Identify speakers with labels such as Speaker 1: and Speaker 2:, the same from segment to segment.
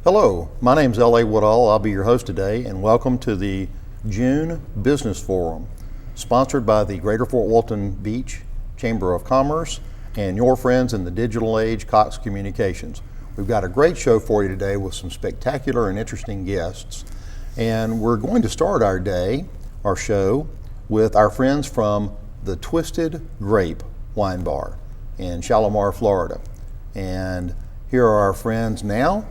Speaker 1: Hello, my name is L.A. Woodall. I'll be your host today, and welcome to the June Business Forum, sponsored by the Greater Fort Walton Beach Chamber of Commerce and your friends in the digital age, Cox Communications. We've got a great show for you today with some spectacular and interesting guests, and we're going to start our show, with our friends from the Twisted Grape Wine Bar in Shalimar, Florida. And here are our friends now.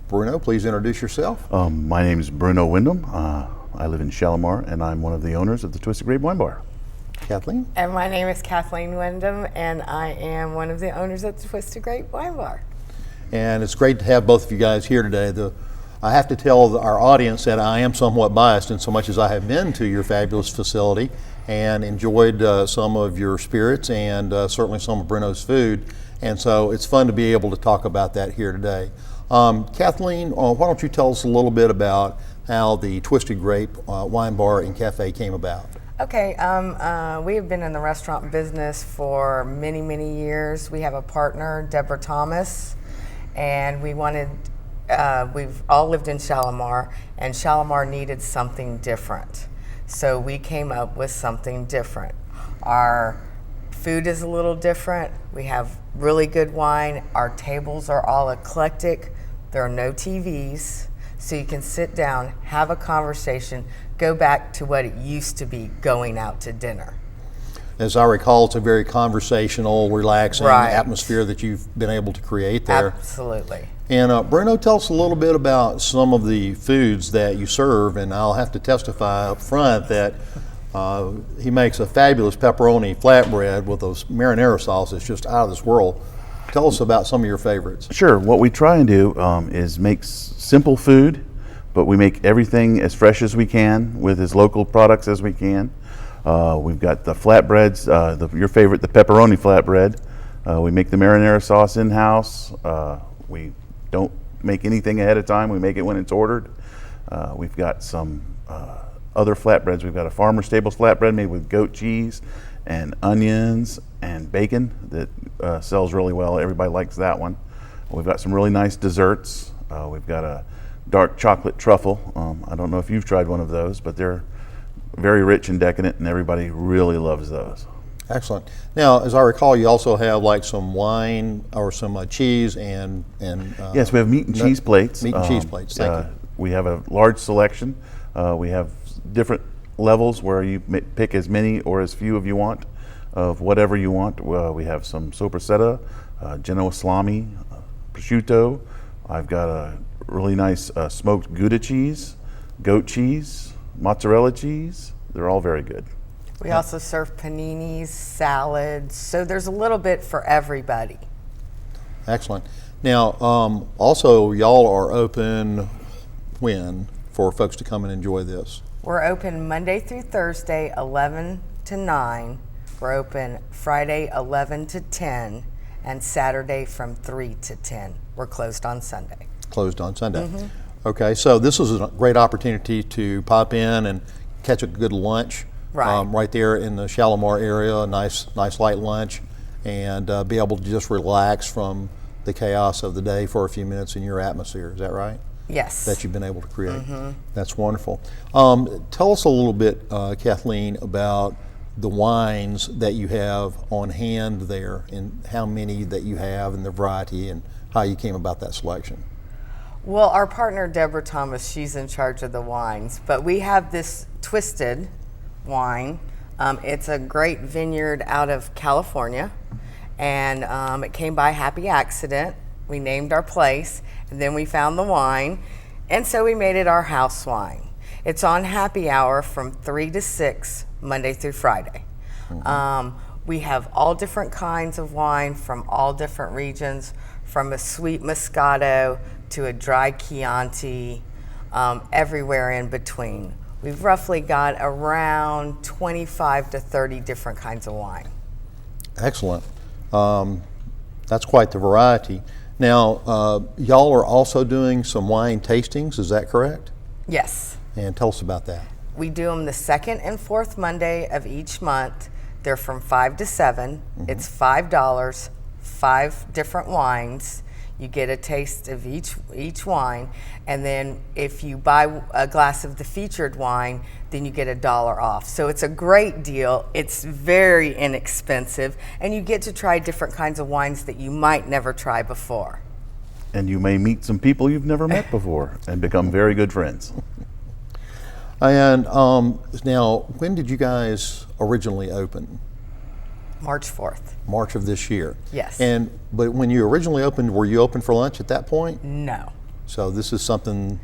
Speaker 1: Bruno, please introduce yourself.
Speaker 2: My name is Bruno Windham. I live in Shalimar, and I'm one of the owners of the Twisted Grape Wine Bar.
Speaker 1: Kathleen?
Speaker 3: And my name is Kathleen Windham, and I am one of the owners of the Twisted Grape Wine Bar.
Speaker 1: And it's great to have both of you guys here today. I have to tell our audience that I am somewhat biased in so much as I have been to your fabulous facility and enjoyed some of your spirits and certainly some of Bruno's food. And so it's fun to be able to talk about that here today. Kathleen, why don't you tell us a little bit about how the Twisted Grape Wine Bar and Cafe came about?
Speaker 3: Okay, we have been in the restaurant business for many, many years. We have a partner, Deborah Thomas, and we've all lived in Shalimar, and Shalimar needed something different. So we came up with something different. Our food is a little different. We have really good wine. Our tables are all eclectic. There are no TVs, so you can sit down, have a conversation, go back to what it used to be going out to dinner.
Speaker 1: As I recall, it's a very conversational, relaxing atmosphere that you've been able to create there.
Speaker 3: Absolutely.
Speaker 1: And Bruno, tell us a little bit about some of the foods that you serve, and I'll have to testify up front that he makes a fabulous pepperoni flatbread with those marinara sauce that's just out of this world. Tell us about some of your favorites.
Speaker 2: Sure. What we try and do is make simple food, but we make everything as fresh as we can with as local products as we can. We've got the flatbreads, your favorite, the pepperoni flatbread. We make the marinara sauce in-house. We don't make anything ahead of time. We make it when it's ordered. We've got some other flatbreads. We've got a farmer's table flatbread made with goat cheese and onions and bacon that sells really well. Everybody likes that one. We've got some really nice desserts. We've got a dark chocolate truffle. I don't know if you've tried one of those, but they're very rich and decadent, and everybody really loves those.
Speaker 1: Excellent. Now, as I recall, you also have like some wine or some cheese and
Speaker 2: yes, we have meat and cheese plates.
Speaker 1: Meat and cheese plates. Thank you.
Speaker 2: We have a large selection. We have different levels where you pick as many or as few of you want of whatever you want. We have some sopressata, Genoa salami, prosciutto. I've got a really nice smoked Gouda cheese, goat cheese, mozzarella cheese. They're all very good.
Speaker 3: We also serve paninis, salads, so there's a little bit for everybody.
Speaker 1: Excellent. Now, also, y'all are open when for folks to come and enjoy this?
Speaker 3: We're open Monday through Thursday, 11 to 9. We're open Friday, 11 to 10, and Saturday from 3 to 10. We're closed on Sunday.
Speaker 1: Closed on Sunday. Mm-hmm. Okay, so this is a great opportunity to pop in and catch a good lunch right there in the Shalimar area, a nice light lunch, and be able to just relax from the chaos of the day for a few minutes in your atmosphere. Is that right?
Speaker 3: Yes.
Speaker 1: That you've been able to create. Mm-hmm. That's wonderful. Tell us a little bit, Kathleen, about the wines that you have on hand there and how many that you have and the variety and how you came about that selection.
Speaker 3: Well, our partner, Deborah Thomas, she's in charge of the wines, but we have this Twisted wine. It's a great vineyard out of California, and it came by happy accident. We named our place, and then we found the wine, and so we made it our house wine. It's on happy hour from 3 to 6, Monday through Friday. Mm-hmm. We have all different kinds of wine from all different regions, from a sweet Moscato to a dry Chianti, everywhere in between. We've roughly got around 25 to 30 different kinds of wine.
Speaker 1: Excellent. That's quite the variety. Now, y'all are also doing some wine tastings, is that correct?
Speaker 3: Yes.
Speaker 1: And tell us about that.
Speaker 3: We do them the second and fourth Monday of each month. They're from 5 to 7. Mm-hmm. It's $5, 5 different wines. You get a taste of each wine, and then if you buy a glass of the featured wine, then you get $1 off. So it's a great deal. It's very inexpensive, and you get to try different kinds of wines that you might never try before.
Speaker 2: And you may meet some people you've never met before and become very good friends.
Speaker 1: And now, when did you guys originally open?
Speaker 3: March 4th.
Speaker 1: March of this year.
Speaker 3: Yes.
Speaker 1: But when you originally opened, were you open for lunch at that point?
Speaker 3: No.
Speaker 1: So this is something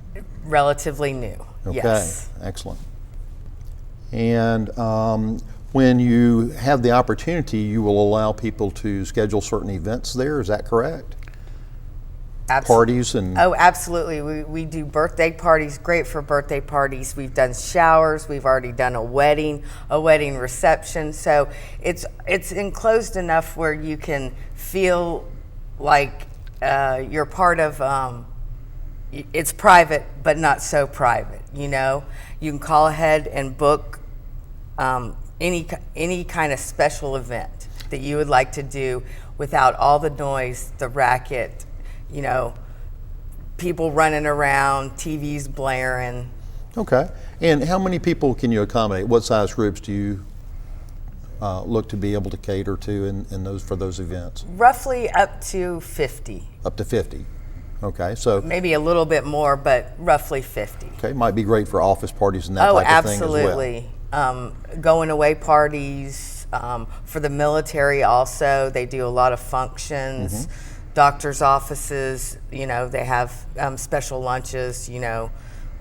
Speaker 3: Relatively new.
Speaker 1: okay.
Speaker 3: Yes.
Speaker 1: Excellent. And when you have the opportunity, you will allow people to schedule certain events there. Is that correct? Parties and
Speaker 3: Oh, absolutely. We do birthday parties, great for birthday parties. We've done showers. We've already done a wedding reception. So it's enclosed enough where you can feel like you're part of. It's private, but not so private. You know, you can call ahead and book any kind of special event that you would like to do without all the noise, the racket. You know, people running around, TVs blaring.
Speaker 1: Okay. And how many people can you accommodate? What size groups do you look to be able to cater to in those for those events?
Speaker 3: Roughly up to 50.
Speaker 1: Up to 50. Okay. So
Speaker 3: Maybe a little bit more, but roughly 50.
Speaker 1: okay, might be great for office parties and that
Speaker 3: Oh,
Speaker 1: type of thing as well.
Speaker 3: absolutely. Going away parties, for the military also, they do a lot of functions.
Speaker 1: Mm-hmm.
Speaker 3: Doctors' offices, you know, they have special lunches, you know,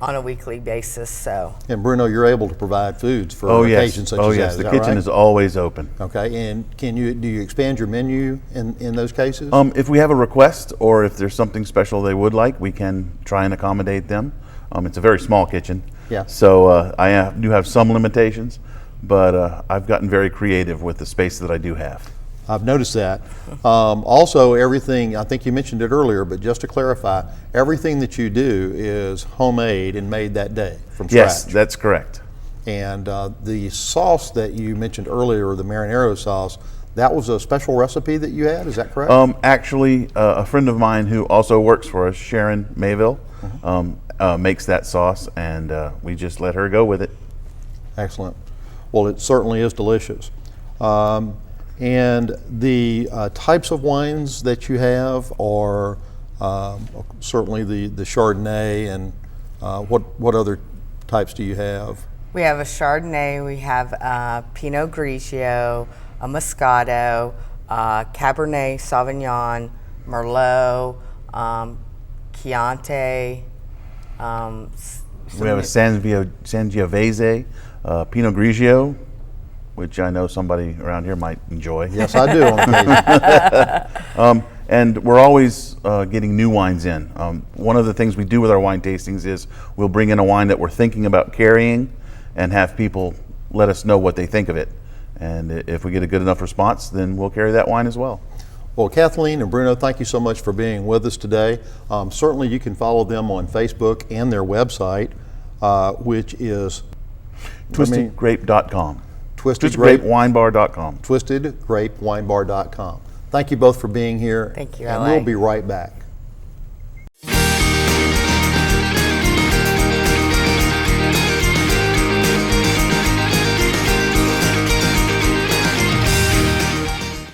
Speaker 3: on a weekly basis. So
Speaker 1: And Bruno, you're able to provide foods for
Speaker 2: Oh
Speaker 1: occasions
Speaker 2: yes,
Speaker 1: such
Speaker 2: oh
Speaker 1: as
Speaker 2: yes.
Speaker 1: that.
Speaker 2: The
Speaker 1: Is that
Speaker 2: kitchen
Speaker 1: right?
Speaker 2: is always open.
Speaker 1: Okay. And do you expand your menu in those cases?
Speaker 2: If we have a request or if there's something special they would like, we can try and accommodate them. It's a very small kitchen,
Speaker 1: Yeah.
Speaker 2: so I do have some limitations, but I've gotten very creative with the space that I do have.
Speaker 1: I've noticed that. Also, everything, I think you mentioned it earlier, but just to clarify, everything that you do is homemade and made that day from
Speaker 2: Yes,
Speaker 1: scratch.
Speaker 2: that's correct.
Speaker 1: And the sauce that you mentioned earlier, the marinara sauce, that was a special recipe that you had, is that correct?
Speaker 2: Actually, a friend of mine who also works for us, Sharon Mayville, makes that sauce, and we just let her go with it.
Speaker 1: Excellent. Well, it certainly is delicious. And the types of wines that you have are certainly the Chardonnay, and what other types do you have?
Speaker 3: we have a Chardonnay, we have a Pinot Grigio, a Moscato, Cabernet Sauvignon, Merlot, Chianti.
Speaker 2: We have a Sangiovese, Pinot Grigio, which I know somebody around here might enjoy.
Speaker 1: Yes, I do on occasion.
Speaker 2: And we're always getting new wines in. One of the things we do with our wine tastings is we'll bring in a wine that we're thinking about carrying and have people let us know what they think of it. And if we get a good enough response, then we'll carry that wine as well.
Speaker 1: Well, Kathleen and Bruno, thank you so much for being with us today. Certainly you can follow them on Facebook and their website, which is
Speaker 2: TwistedGrape.com.
Speaker 1: TwistedGrape
Speaker 2: TwistedGrapeWineBar.com.
Speaker 1: TwistedGrapeWineBar.com. Thank you both for being here.
Speaker 3: Thank you,
Speaker 1: And
Speaker 3: LA.
Speaker 1: we'll be right back.